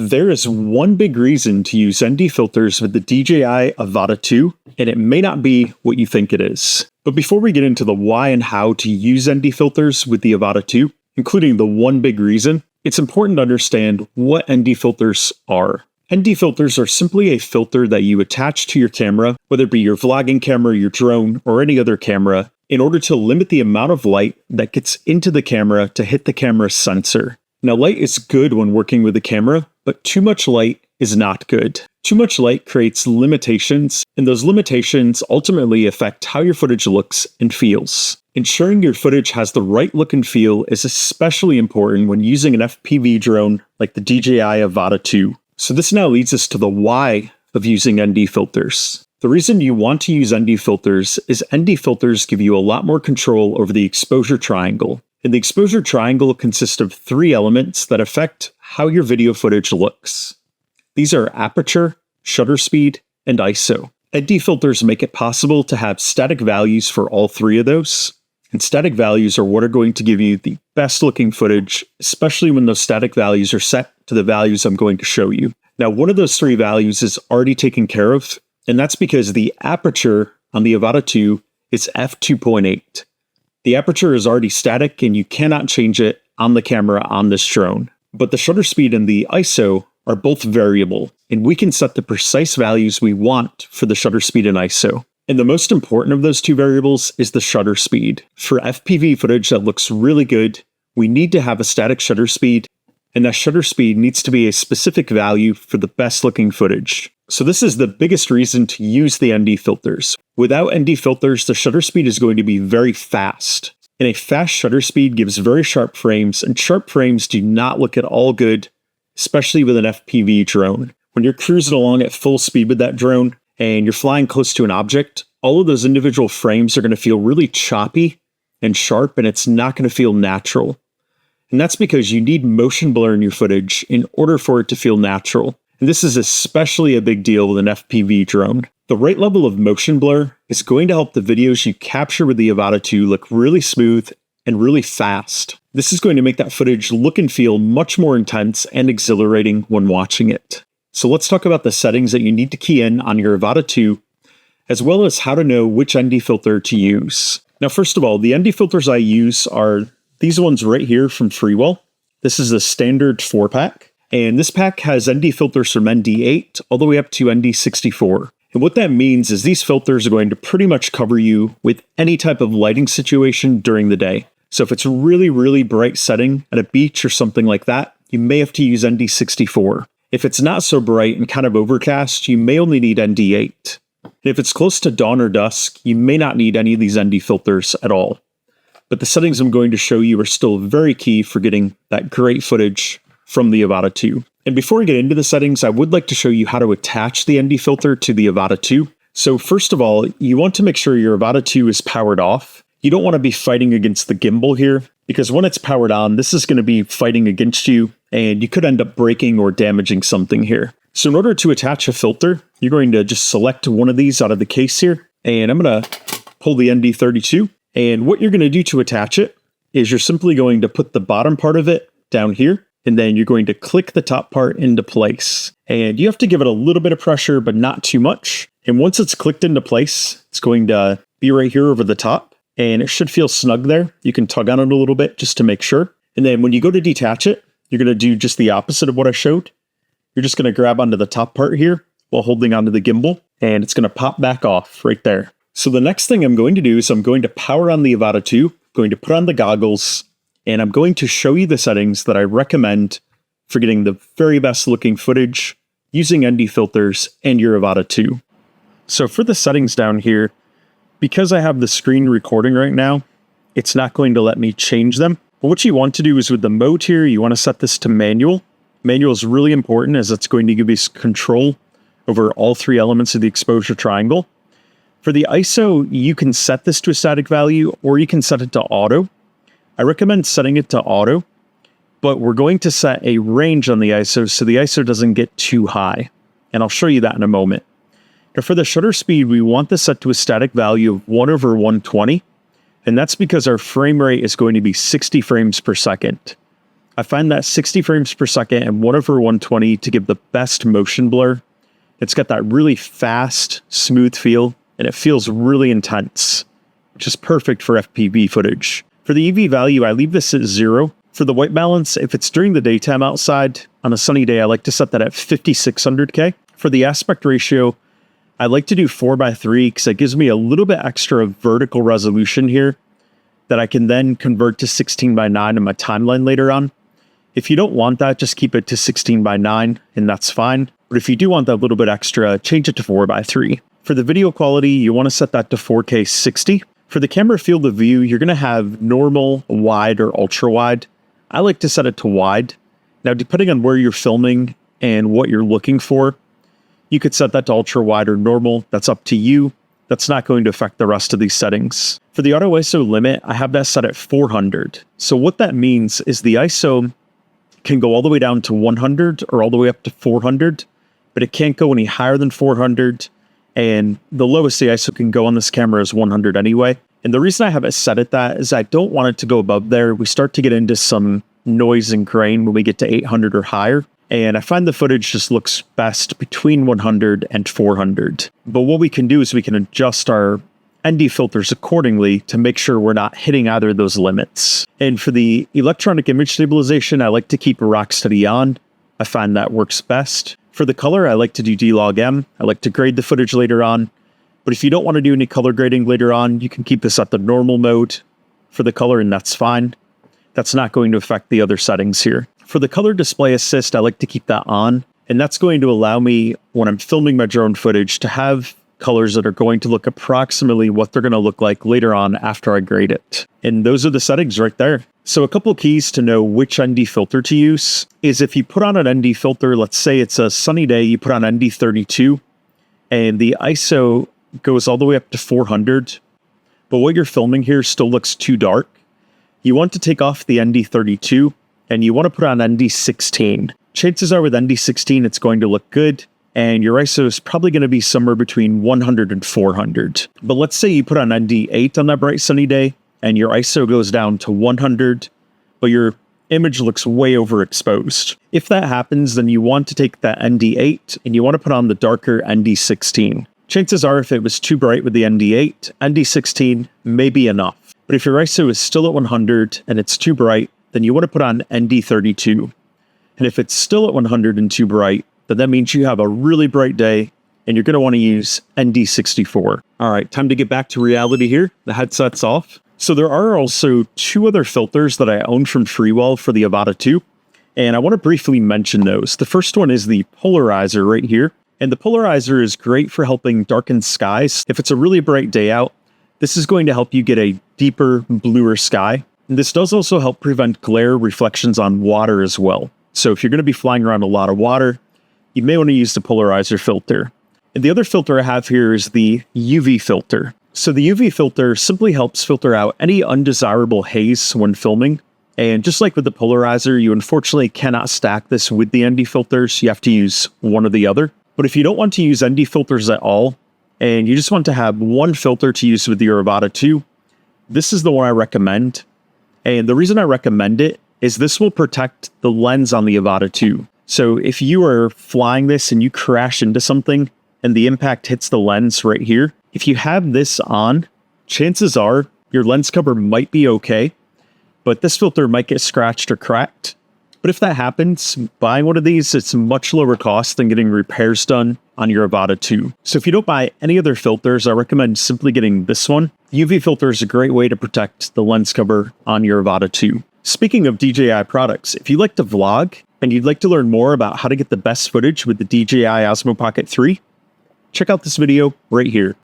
There is one big reason to use ND filters with the DJI Avata 2, and it may not be what you think it is. But before we get into the why and how to use ND filters with the Avata 2, including the one big reason, it's important to understand what ND filters are. ND filters are simply a filter that you attach to your camera, whether it be your vlogging camera, your drone, or any other camera, in order to limit the amount of light that gets into the camera to hit the camera's sensor. Now, light is good when working with the camera, but too much light is not good. Too much light creates limitations, and those limitations ultimately affect how your footage looks and feels. Ensuring your footage has the right look and feel is especially important when using an FPV drone like the DJI Avata 2. So this now leads us to the why of using ND filters. The reason you want to use ND filters is ND filters give you a lot more control over the exposure triangle. And the exposure triangle consists of three elements that affect how your video footage looks. These are aperture, shutter speed, and ISO. ND filters make it possible to have static values for all three of those. And static values are what are going to give you the best looking footage, especially when those static values are set to the values I'm going to show you. Now, one of those three values is already taken care of, and that's because the aperture on the Avata 2 is f2.8. The aperture is already static and you cannot change it on the camera on this drone. But the shutter speed and the ISO are both variable, and we can set the precise values we want for the shutter speed and ISO. And the most important of those two variables is the shutter speed. For FPV footage that looks really good, we need to have a static shutter speed, and that shutter speed needs to be a specific value for the best looking footage. So this is the biggest reason to use the ND filters. Without ND filters, the shutter speed is going to be very fast. And a fast shutter speed gives very sharp frames, and sharp frames do not look at all good, especially with an FPV drone. When you're cruising along at full speed with that drone, and you're flying close to an object, all of those individual frames are going to feel really choppy and sharp, and it's not going to feel natural. And that's because you need motion blur in your footage in order for it to feel natural. And this is especially a big deal with an FPV drone. The right level of motion blur is going to help the videos you capture with the Avata 2 look really smooth and really fast. This is going to make that footage look and feel much more intense and exhilarating when watching it. So let's talk about the settings that you need to key in on your Avata 2, as well as how to know which ND filter to use. Now, first of all, the ND filters I use are these ones right here from Freewell. This is a standard 4-pack. And this pack has ND filters from ND8 all the way up to ND64. And what that means is these filters are going to pretty much cover you with any type of lighting situation during the day. So if it's a really, really bright setting at a beach or something like that, you may have to use ND64. If it's not so bright and kind of overcast, you may only need ND8. And if it's close to dawn or dusk, you may not need any of these ND filters at all. But the settings I'm going to show you are still very key for getting that great footage from the Avata 2. And before we get into the settings, I would like to show you how to attach the ND filter to the Avata 2. So first of all, you want to make sure your Avata 2 is powered off. You don't want to be fighting against the gimbal here, because when it's powered on, this is going to be fighting against you, and you could end up breaking or damaging something here. So in order to attach a filter, you're going to just select one of these out of the case here, and I'm going to pull the ND32. And what you're going to do to attach it is you're simply going to put the bottom part of it down here, and then you're going to click the top part into place. And you have to give it a little bit of pressure, but not too much. And once it's clicked into place, it's going to be right here over the top, and it should feel snug there. You can tug on it a little bit just to make sure. And then when you go to detach it, you're going to do just the opposite of what I showed. You're just going to grab onto the top part here while holding onto the gimbal, and it's going to pop back off right there. So the next thing I'm going to do is I'm going to power on the Avata 2, going to put on the goggles, and I'm going to show you the settings that I recommend for getting the very best looking footage using ND filters and your Avata 2. So for the settings down here, because I have the screen recording right now, it's not going to let me change them. But what you want to do is with the mode here, you want to set this to manual. Manual is really important as it's going to give you control over all three elements of the exposure triangle. For the ISO, you can set this to a static value or you can set it to auto. I recommend setting it to auto, but we're going to set a range on the ISO so the ISO doesn't get too high. And I'll show you that in a moment. Now for the shutter speed, we want this set to a static value of 1/120. And that's because our frame rate is going to be 60 frames per second. I find that 60 frames per second and 1/120 to give the best motion blur. It's got that really fast, smooth feel, and it feels really intense, which is perfect for FPV footage. For the EV value, I leave this at 0. For the white balance, if it's during the daytime outside, on a sunny day, I like to set that at 5600K. For the aspect ratio, I like to do 4:3 because it gives me a little bit extra vertical resolution here that I can then convert to 16:9 in my timeline later on. If you don't want that, just keep it to 16:9 and that's fine. But if you do want that little bit extra, change it to 4:3. For the video quality, you want to set that to 4K 60. For the camera field of view, you're going to have normal, wide, or ultra wide. I like to set it to wide. Now, depending on where you're filming and what you're looking for, you could set that to ultra wide or normal. That's up to you. That's not going to affect the rest of these settings. For the auto ISO limit, I have that set at 400. So what that means is the ISO can go all the way down to 100 or all the way up to 400, but it can't go any higher than 400. And the lowest the ISO can go on this camera is 100 anyway. And the reason I have it set at that is I don't want it to go above there. We start to get into some noise and grain when we get to 800 or higher. And I find the footage just looks best between 100 and 400. But what we can do is we can adjust our ND filters accordingly to make sure we're not hitting either of those limits. And for the electronic image stabilization, I like to keep Rocksteady on. I find that works best. For the color, I like to do D-Log M. I like to grade the footage later on. But if you don't want to do any color grading later on, you can keep this at the normal mode for the color, and that's fine. That's not going to affect the other settings here. For the color display assist, I like to keep that on, and that's going to allow me, when I'm filming my drone footage, to have colors that are going to look approximately what they're going to look like later on after I grade it. And those are the settings right there. So a couple keys to know which ND filter to use is if you put on an ND filter, let's say it's a sunny day, you put on ND32, and the ISO goes all the way up to 400, but what you're filming here still looks too dark. You want to take off the ND32 and you want to put on ND16. Chances are with ND16 it's going to look good, and your ISO is probably going to be somewhere between 100 and 400. But let's say you put on ND8 on that bright sunny day and your ISO goes down to 100, but your image looks way overexposed. If that happens, then you want to take that ND8 and you want to put on the darker ND16. Chances are if it was too bright with the ND8, ND16 may be enough. But if your ISO is still at 100 and it's too bright, then you want to put on ND32. And if it's still at 100 and too bright, then that means you have a really bright day and you're going to want to use ND64. All right, time to get back to reality here. The headset's off. So there are also two other filters that I own from Freewell for the Avata 2, and I want to briefly mention those. The first one is the polarizer right here. And the polarizer is great for helping darken skies. If it's a really bright day out, this is going to help you get a deeper, bluer sky. And this does also help prevent glare reflections on water as well. So if you're going to be flying around a lot of water, you may want to use the polarizer filter. And the other filter I have here is the UV filter. So the UV filter simply helps filter out any undesirable haze when filming. And just like with the polarizer, you unfortunately cannot stack this with the ND filters. You have to use one or the other. But if you don't want to use ND filters at all, and you just want to have one filter to use with your Avata 2, this is the one I recommend. And the reason I recommend it is this will protect the lens on the Avata 2. So if you are flying this and you crash into something and the impact hits the lens right here, if you have this on, chances are your lens cover might be okay, but this filter might get scratched or cracked. But if that happens, buying one of these, it's much lower cost than getting repairs done on your Avata 2. So if you don't buy any other filters, I recommend simply getting this one. UV filter is a great way to protect the lens cover on your Avata 2. Speaking of DJI products, if you like to vlog and you'd like to learn more about how to get the best footage with the DJI Osmo Pocket 3, check out this video right here.